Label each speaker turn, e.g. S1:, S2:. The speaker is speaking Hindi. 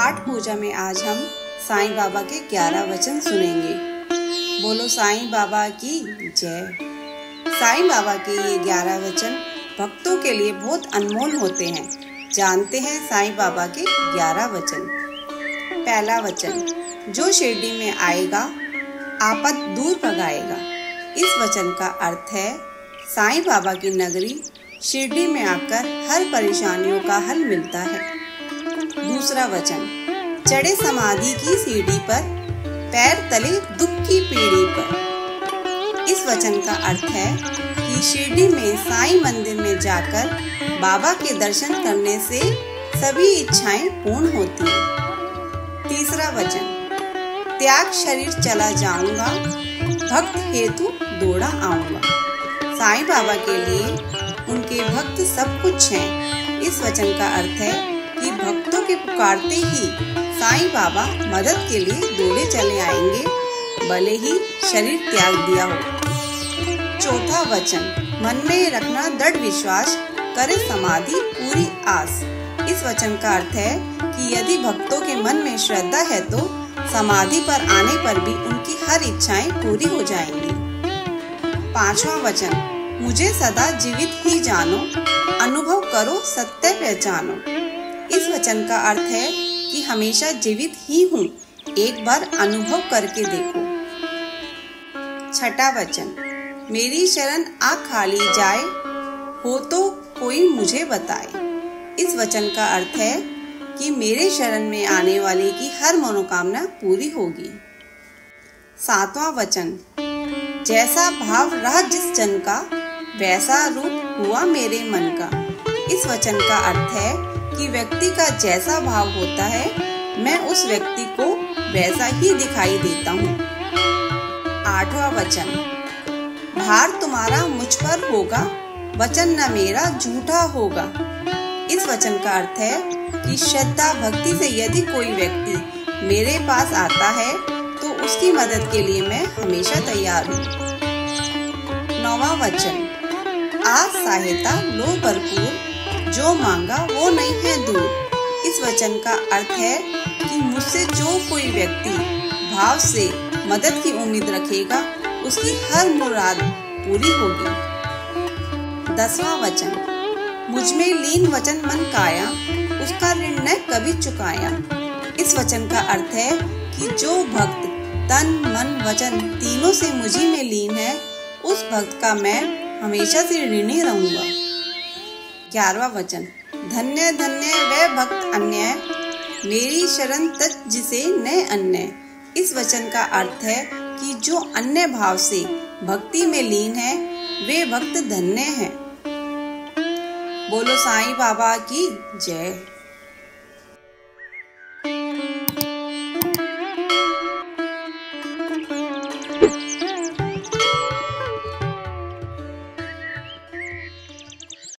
S1: पाठ पूजा में आज हम साईं बाबा के 11 वचन सुनेंगे। बोलो साईं बाबा की जय। साईं बाबा के ये 11 वचन भक्तों के लिए बहुत अनमोल होते हैं। जानते हैं साईं बाबा के 11 वचन। पहला वचन, जो शिरडी में आएगा आपद दूर भगाएगा। इस वचन का अर्थ है साईं बाबा की नगरी शिरडी में आकर हर परेशानियों का हल मिलता है। दूसरा वचन, चढ़े समाधि की सीढ़ी पर, पैर तले दुख की पीढ़ी पर। इस वचन का अर्थ है कि शिरडी में साईं मंदिर में जाकर बाबा के दर्शन करने से सभी इच्छाएं पूर्ण होती हैं। तीसरा वचन, त्याग शरीर चला जाऊंगा, भक्त हेतु दौड़ा आऊंगा। साईं बाबा के लिए उनके भक्त सब कुछ हैं। इस वचन का अर्थ है कि भक्तों के पुकारते ही साईं बाबा मदद के लिए दौड़े चले आएंगे, भले ही शरीर त्याग दिया हो। चौथा वचन, मन में रखना दृढ़ विश्वास, करे समाधि पूरी आस। इस वचन का अर्थ है कि यदि भक्तों के मन में श्रद्धा है तो समाधि पर आने पर भी उनकी हर इच्छाएं पूरी हो जाएंगी। पांचवा वचन, मुझे सदा जीवित ही जानो, अनुभव करो सत्य पहचानो। इस वचन का अर्थ है कि हमेशा जीवित ही हूँ, एक बार अनुभव करके देखो। छठा वचन, मेरी शरण आ खाली जाए, हो तो कोई मुझे बताए। इस वचन का अर्थ है कि मेरे शरण में आने वाले की हर मनोकामना पूरी होगी। सातवां वचन, जैसा भाव रहा जिस जन का, वैसा रूप हुआ मेरे मन का। इस वचन का अर्थ है कि व्यक्ति का जैसा भाव होता है, मैं उस व्यक्ति को वैसा ही दिखाई देता हूँ। आठवां वचन, भार तुम्हारा मुझ पर होगा, वचन न मेरा झूठा होगा। इस वचन का अर्थ है कि श्रद्धा भक्ति से यदि कोई व्यक्ति मेरे पास आता है तो उसकी मदद के लिए मैं हमेशा तैयार हूँ। नौवां वचन, आज सहायता लो भरपूर, जो मांगा वो नहीं है दूर। इस वचन का अर्थ है कि मुझसे जो कोई व्यक्ति भाव से मदद की उम्मीद रखेगा उसकी हर मुराद पूरी होगी। 10वां वचन, मुझ में लीन वचन मन काया, उसका ऋण न कभी चुकाया। इस वचन का अर्थ है कि जो भक्त तन मन वचन तीनों से मुझी में लीन है, उस भक्त का मैं हमेशा से ऋणी रहूंगा। 11वां वचन, धन्य धन्य वह भक्त अन्य, मेरी शरण तज जिसे न अन्य। इस वचन का अर्थ है कि जो अन्य भाव से भक्ति में लीन है वे भक्त धन्य हैं। बोलो साईं बाबा की जय।